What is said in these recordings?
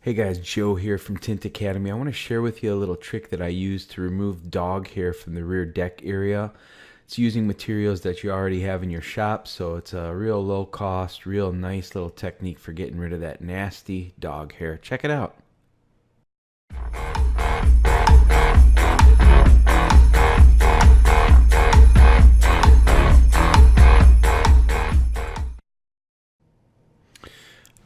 Hey guys, Joe here from Tint Academy. I want to share with you a little trick that I use to remove dog hair from the rear deck area. It's using materials that you already have in your shop, so it's a real low cost, real nice little technique for getting rid of that nasty dog hair. Check it out.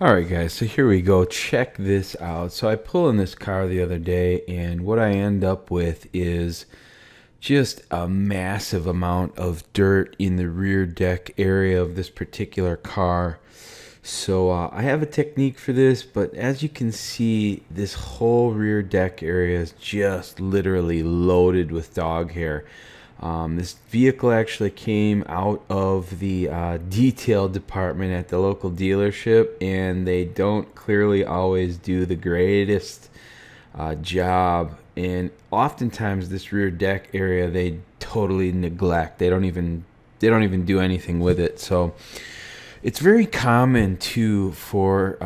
Alright guys, so here we go. Check this out. So I pull in this car the other day, and what I end up with is just a massive amount of dirt in the rear deck area of this particular car. So I have a technique for this, but as you can see, this whole rear deck area is just literally loaded with dog hair. This vehicle actually came out of the detail department at the local dealership, and they don't clearly always do the greatest job. And oftentimes, this rear deck area they totally neglect. They don't even do anything with it. So it's very common for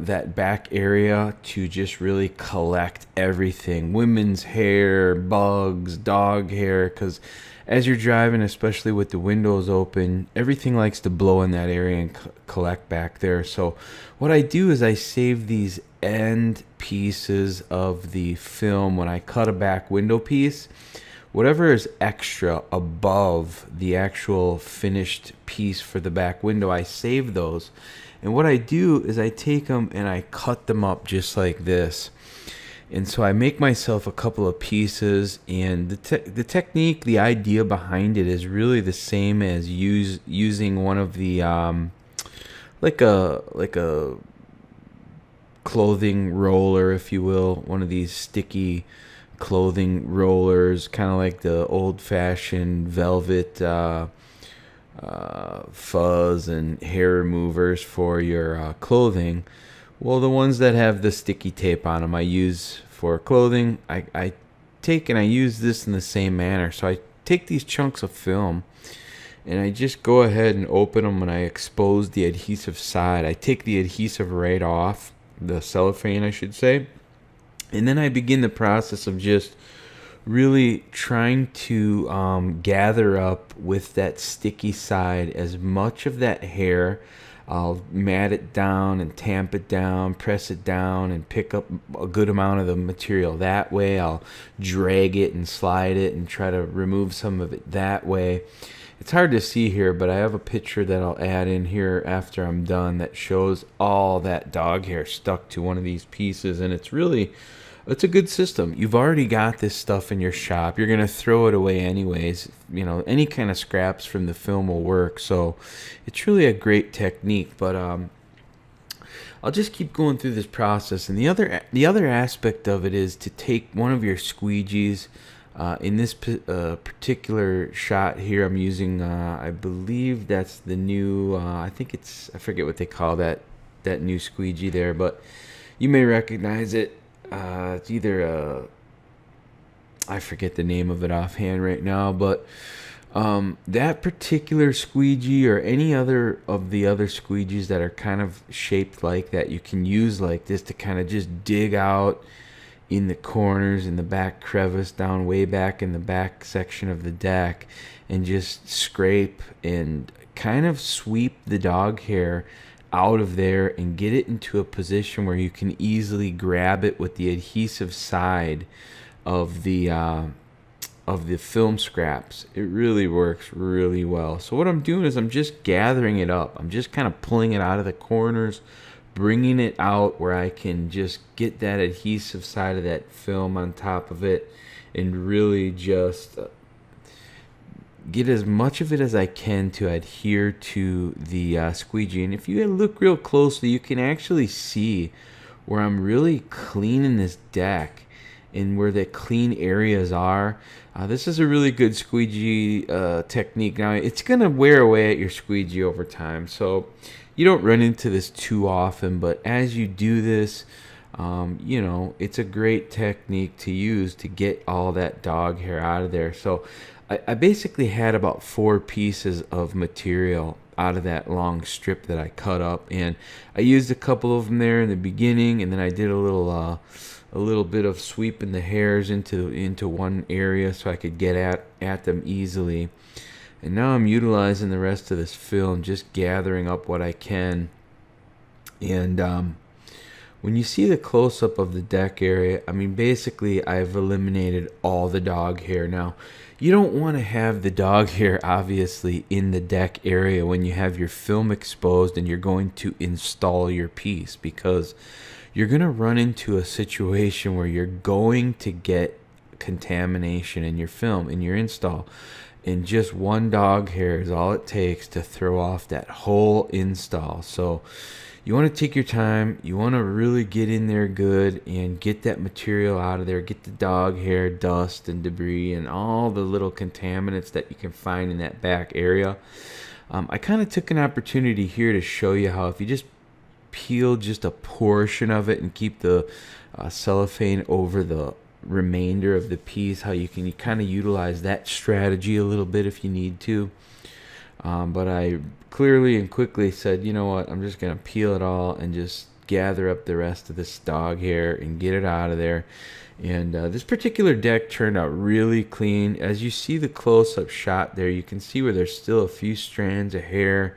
that back area to just really collect everything, women's hair, bugs, dog hair, because as you're driving, especially with the windows open, everything likes to blow in that area and collect back there. So what I do is I save these end pieces of the film when I cut a back window piece. Whatever is extra above the actual finished piece for the back window, I save those. And what I do is I take them and I cut them up just like this. And so I make myself a couple of pieces, and the technique, the idea behind it is really the same as using one of the like a clothing roller, if you will, one of these sticky clothing rollers, kind of like the old-fashioned velvet fuzz and hair removers for your clothing. Well, the ones that have the sticky tape on them I use for clothing. I take and I use this in the same manner. So I take these chunks of film and I just go ahead and open them and I expose the adhesive side. I take the adhesive right off, the cellophane I should say, and then I begin the process of just really trying to gather up with that sticky side as much of that hair. I'll mat it down and tamp it down, press it down, and pick up a good amount of the material that way. I'll drag it and slide it and try to remove some of it that way. It's hard to see here, but I have a picture that I'll add in here after I'm done that shows all that dog hair stuck to one of these pieces, and it's a good system. You've already got this stuff in your shop. You're going to throw it away anyways. You know, any kind of scraps from the film will work. So it's really a great technique. But I'll just keep going through this process. And the other aspect of it is to take one of your squeegees. In this particular shot here, I'm using, I believe that's the new, I forget what they call that new squeegee there, but you may recognize it. It's either I forget the name of it offhand right now, but that particular squeegee or any other of the other squeegees that are kind of shaped like that, you can use like this to kind of just dig out in the corners, in the back crevice, down way back in the back section of the deck, and just scrape and kind of sweep the dog hair out of there and get it into a position where you can easily grab it with the adhesive side of the film scraps. It really works really well. So what I'm doing is I'm just gathering it up. I'm just kind of pulling it out of the corners, bringing it out where I can just get that adhesive side of that film on top of it and really just get as much of it as I can to adhere to the squeegee. And if you look real closely, you can actually see where I'm really cleaning this deck and where the clean areas are. This is a really good squeegee technique. Now, it's going to wear away at your squeegee over time, so you don't run into this too often, but as you do this, you know, it's a great technique to use to get all that dog hair out of there. So I basically had about 4 pieces of material out of that long strip that I cut up, and I used a couple of them there in the beginning, and then I did a little bit of sweeping the hairs into one area so I could get at them easily. And now I'm utilizing the rest of this film, just gathering up what I can. And when you see the close-up of the deck area, I mean, basically I've eliminated all the dog hair. Now, you don't want to have the dog hair, obviously, in the deck area when you have your film exposed and you're going to install your piece, because you're going to run into a situation where you're going to get contamination in your film, in your install. And just one dog hair is all it takes to throw off that whole install. So you want to take your time. You want to really get in there good and get that material out of there. Get the dog hair, dust, and debris, and all the little contaminants that you can find in that back area. I kind of took an opportunity here to show you how if you just peel just a portion of it and keep the cellophane over the remainder of the piece, how you kind of utilize that strategy a little bit if you need to. But I clearly and quickly said, you know what, I'm just going to peel it all and just gather up the rest of this dog hair and get it out of there. And this particular deck turned out really clean. As you see the close-up shot there, you can see where there's still a few strands of hair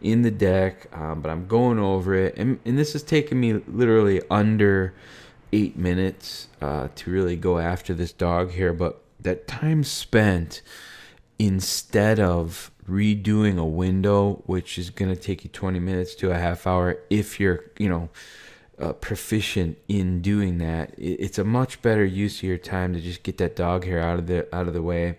in the deck, but I'm going over it. And this has taken me literally under 8 minutes to really go after this dog hair. But that time spent, instead of redoing a window, which is going to take you 20 minutes to a half hour if you're proficient in doing that, it's a much better use of your time to just get that dog hair out of the way.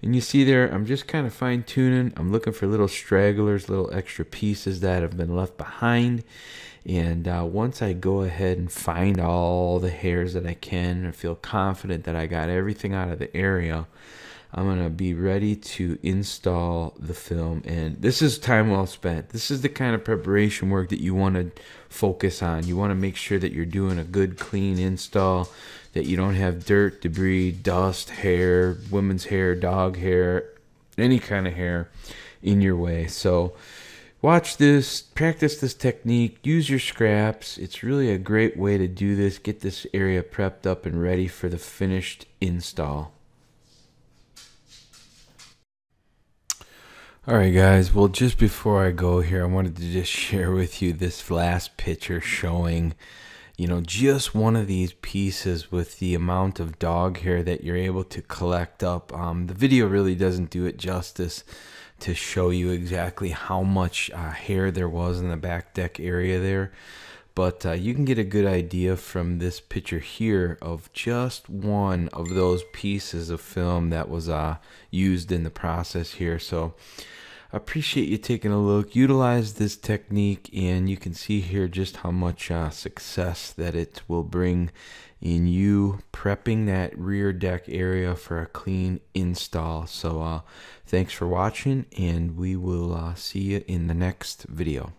And you see there, I'm just kind of fine tuning. I'm looking for little stragglers, little extra pieces that have been left behind. And once I go ahead and find all the hairs that I can and feel confident that I got everything out of the area, I'm going to be ready to install the film. And this is time well spent. This is the kind of preparation work that you want to focus on. You want to make sure that you're doing a good, clean install, that you don't have dirt, debris, dust, hair, women's hair, dog hair, any kind of hair in your way. So watch this, practice this technique, use your scraps. It's really a great way to do this. Get this area prepped up and ready for the finished install. Alright guys, well, just before I go here, I wanted to just share with you this last picture showing, just one of these pieces with the amount of dog hair that you're able to collect up. The video really doesn't do it justice to show you exactly how much hair there was in the back deck area there. But you can get a good idea from this picture here of just one of those pieces of film that was used in the process here. So I appreciate you taking a look. Utilize this technique, and you can see here just how much success that it will bring in you prepping that rear deck area for a clean install. So thanks for watching, and we will see you in the next video.